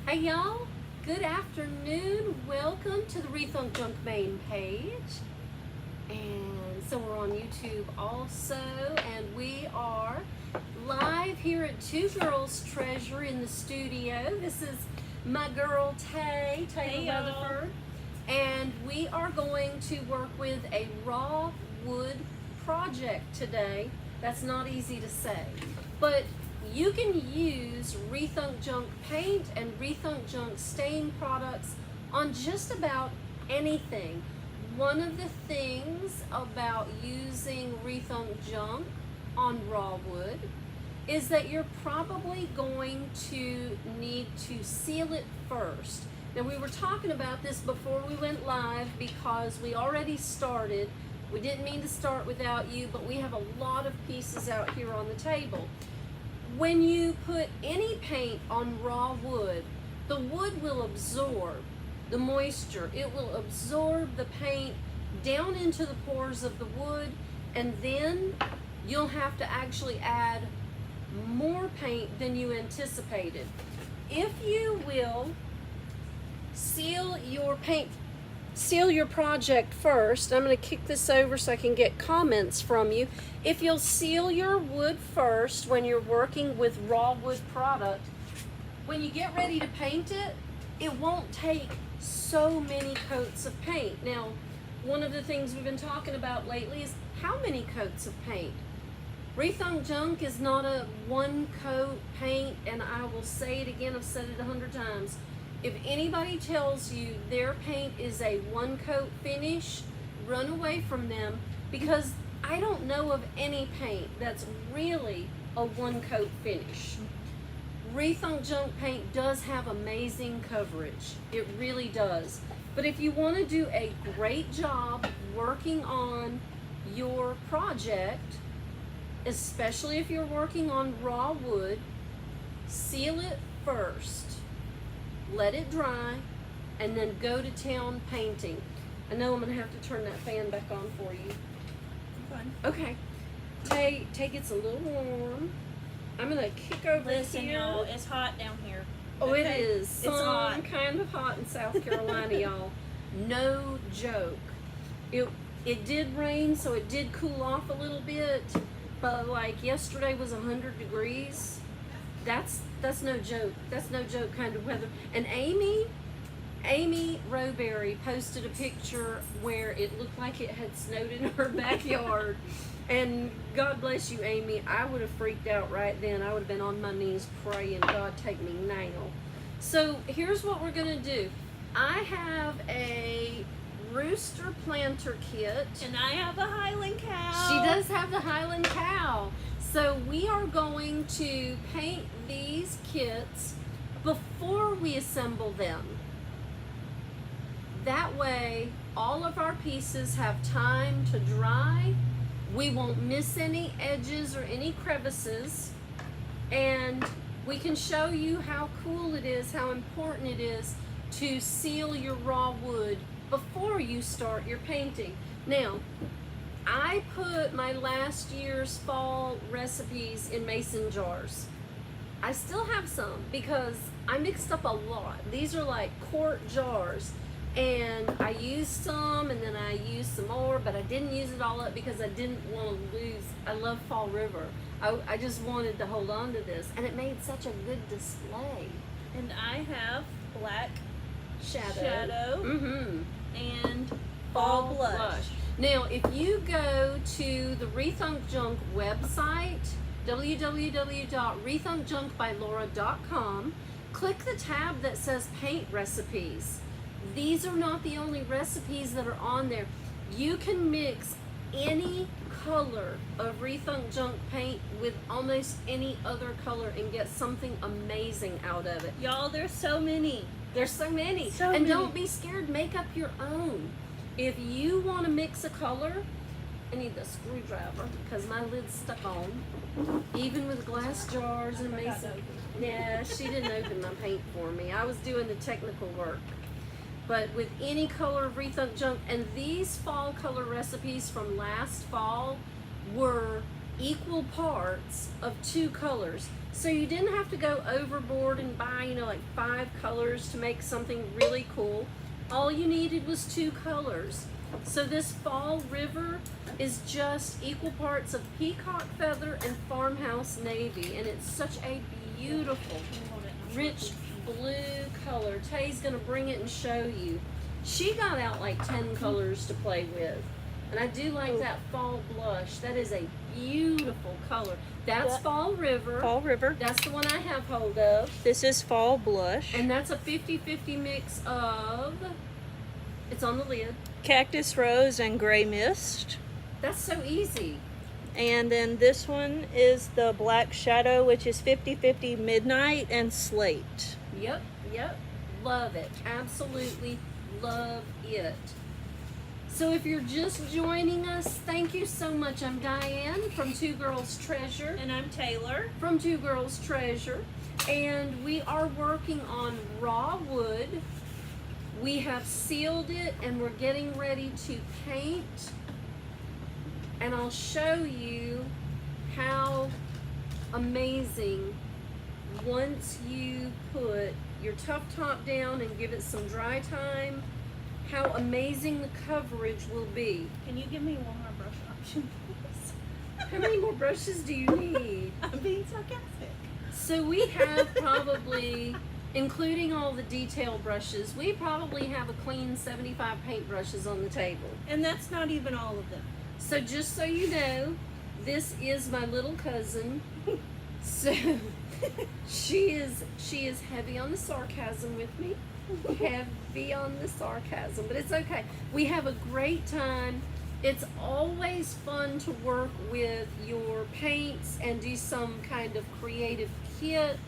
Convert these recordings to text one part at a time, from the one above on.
Hey y'all, good afternoon. Welcome to the Rethunk Junk Paint page. And so we're on YouTube also, and we are live here at Two Girls Treasure in the studio. This is my girl Tay Hey, Rutherford, and we are going to work with a raw wood project today. That's not easy to say, but you can use Rethunk Junk Paint and Rethunk Junk Stain products on just about anything. One of the things about using Rethunk Junk on raw wood is that you're probably going to need to seal it first. Now, we were talking about this before we went live because we already started. We didn't mean to start without you, but we have a lot of pieces out here on the table. When you put any paint on raw wood, the wood will absorb the moisture. It will absorb the paint down into the pores of the wood, and then you'll have to actually add more paint than you anticipated. If you will seal your project first. I'm going to kick this over so I can get comments from you. If you'll seal your wood first when you're working with raw wood product, when you get ready to paint it, it won't take so many coats of paint. Now, one of the things we've been talking about lately is how many coats of paint. Rethunk Junk is not a one coat paint, and I will say it again, I've said it 100 times. If anybody tells you their paint is a one coat finish, run away from them, because I don't know of any paint that's really a one coat finish. Rethunk Junk Paint does have amazing coverage. It really does. But if you want to do a great job working on your project, especially if you're working on raw wood, seal it first. Let it dry, and then go to town painting. I know I'm gonna have to turn that fan back on for you. Fun. Okay, Tay gets a little warm. I'm gonna kick over Listen, here. y'all, it's hot down here. Oh, Okay? it is. It's Some hot. kind of hot in South Carolina, y'all. No joke. It did rain, so it did cool off a little bit, but like yesterday was 100 degrees. That's no joke. That's no joke kind of weather. And Amy Rowberry posted a picture where it looked like it had snowed in her backyard. And God bless you, Amy. I would have freaked out right then. I would have been on my knees praying, God, take me now. So here's what we're gonna do. I have a rooster planter kit. And I have a Highland cow. She does have the Highland cow. So we are going to paint these kits before we assemble them. That way, all of our pieces have time to dry. We won't miss any edges or any crevices. And we can show you how cool it is, how important it is to seal your raw wood before you start your painting. Now, I put my last year's fall recipes in mason jars. I still have some because I mixed up a lot. These are like quart jars, and I used some and then I used some more, but I didn't use it all up because I didn't want to lose. I love Fall River. I just wanted to hold on to this, and it made such a good display. And I have black Shadow. and fall blush. Now, if you go to the Rethunk Junk website, www.rethunkjunkbylaura.com, click the tab that says paint recipes. These are not the only recipes that are on there. You can mix any color of Rethunk Junk Paint with almost any other color and get something amazing out of it. Y'all, there's so many. There's so many. So and many. Don't be scared, make up your own. If you want to mix a color, I need the screwdriver because my lid's stuck on. Even with glass jars and mason. Yeah, she didn't open my paint for me. I was doing the technical work. But with any color of Rethunk Junk, and these fall color recipes from last fall were equal parts of 2 colors. So you didn't have to go overboard and buy, you know, like 5 colors to make something really cool. All you needed was 2 colors. So this Fall River is just equal parts of peacock feather and farmhouse navy, and it's such a beautiful, rich blue color. Tay's gonna bring it and show you. She got out like 10 colors to play with. And I do like that fall blush. That is a beautiful color. That's Fall River. Fall River. That's the one I have hold of. This is Fall Blush. And that's a 50-50 mix of, it's on the lid. Cactus Rose and Gray Mist. That's so easy. And then this one is the Black Shadow, which is 50-50 Midnight and Slate. Yep, yep. Love it. Absolutely love it. So if you're just joining us, thank you so much. I'm Diane from Two Girls Treasure. And I'm Taylor. From Two Girls Treasure. And we are working on raw wood. We have sealed it and we're getting ready to paint. And I'll show you how amazing, once you put your tough top down and give it some dry time, how amazing the coverage will be. Can you give me one more brush option, please? How many more brushes do you need? I'm being sarcastic. So we have probably, including all the detail brushes, we probably have a clean 75 paintbrushes on the table. And that's not even all of them. So just so you know, this is my little cousin. So she is heavy on the sarcasm with me. Heavy on the sarcasm, but it's okay. We have a great time. It's always fun to work with your paints and do some kind of creative kit.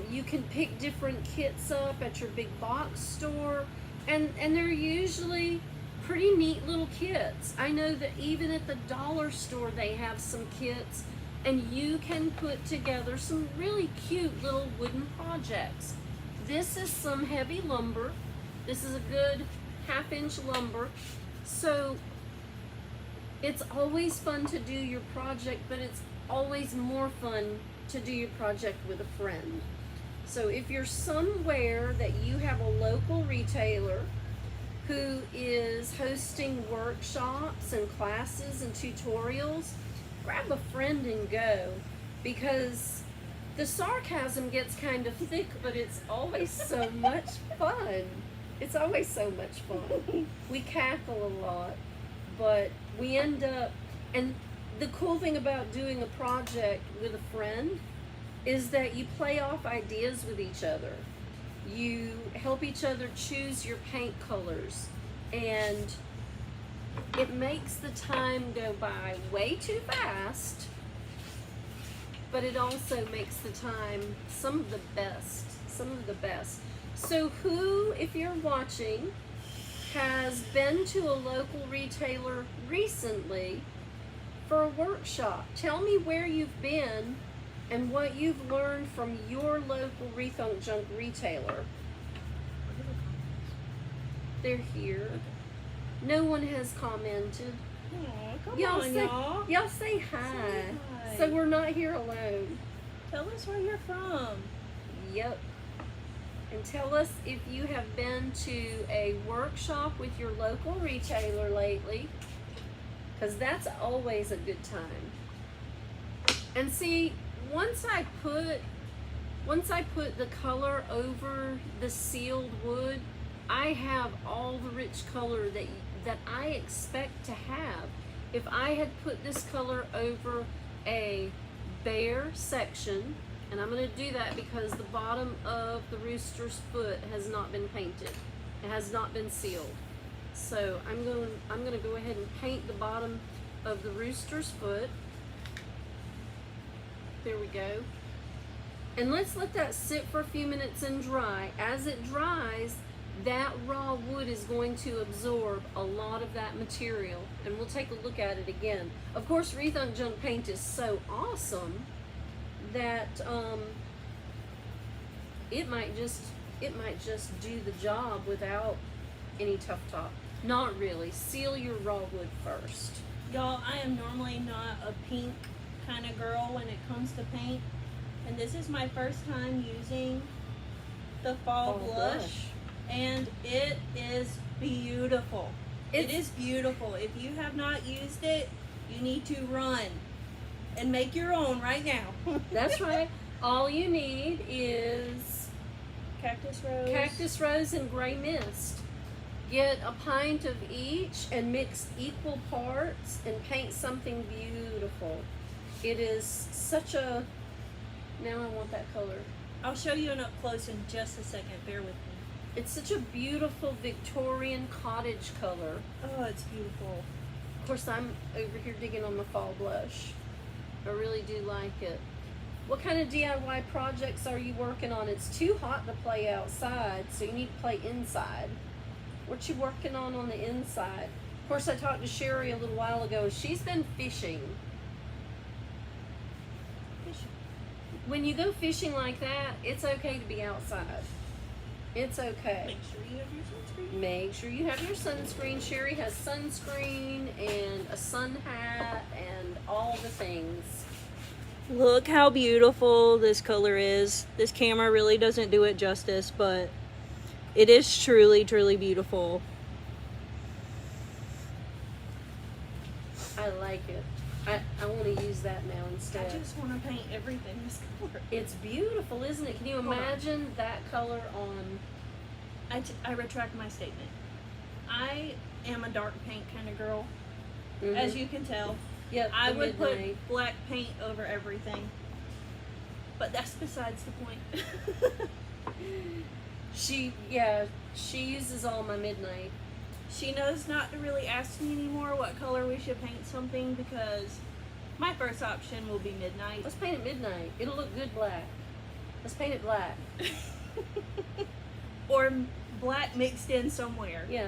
You can pick different kits up at your big box store, and they're usually pretty neat little kits. I know that even at the dollar store they have some kits, and you can put together some really cute little wooden projects. This is some heavy lumber. This is a good 1/2-inch lumber. So it's always fun to do your project, but it's always more fun to do your project with a friend. So if you're somewhere that you have a local retailer who is hosting workshops and classes and tutorials, grab a friend and go, because the sarcasm gets kind of thick, but it's always so much fun. It's always so much fun. We cackle a lot, but we end up, and the cool thing about doing a project with a friend is that you play off ideas with each other. You help each other choose your paint colors, and it makes the time go by way too fast, but it also makes the time some of the best. So who, if you're watching, has been to a local retailer recently for a workshop? Tell me where you've been and what you've learned from your local Rethunk Junk retailer. They're here. No one has commented. Aw, come Y'all on, say, y'all. y'all say hi. Say hi. So we're not here alone. Tell us where you're from. Yep. And tell us if you have been to a workshop with your local retailer lately, because that's always a good time. And see, once I put the color over the sealed wood, I have all the rich color that I expect to have. If I had put this color over a bare section, and I'm going to do that because the bottom of the rooster's foot has not been painted. It has not been sealed. So I'm going to go ahead and paint the bottom of the rooster's foot. There we go. And let's let that sit for a few minutes and dry. As it dries, that raw wood is going to absorb a lot of that material, and we'll take a look at it again. Of course, Rethunk Junk Paint is so awesome that it might just do the job without any tough top. Not really. Seal your raw wood first. Y'all, I am normally not a pink kind of girl when it comes to paint. And this is my first time using the fall blush. And it is beautiful. It is beautiful. If you have not used it, you need to run and make your own right now. That's right. All you need is cactus rose and gray mist. Get a pint of each and mix equal parts and paint something beautiful. It is such a, now I want that color. I'll show you an up close in just a second. Bear with me. It's such a beautiful Victorian cottage color. Oh, it's beautiful. Of course, I'm over here digging on the fall blush. I really do like it. What kind of DIY projects are you working on? It's too hot to play outside, so you need to play inside. What you working on the inside? Of course, I talked to Sherry a little while ago. She's been fishing. When you go fishing like that, it's okay to be outside. It's okay. Make sure you have your sunscreen. Make sure you have your sunscreen. Sherry has sunscreen and a sun hat and all the things. Look how beautiful this color is. This camera really doesn't do it justice, but it is truly, truly beautiful. I like it. I want to use that now instead. I just want to paint everything this color. It's beautiful, isn't it? Can you imagine that color on... I retract my statement. I am a dark paint kind of girl, Mhm. as you can tell. Yep, I the would midnight. put black paint over everything. But that's besides the point. She uses all my midnight. She knows not to really ask me anymore what color we should paint something because my first option will be midnight. Let's paint it midnight. It'll look good black. Let's paint it black. Or black mixed in somewhere. Yeah.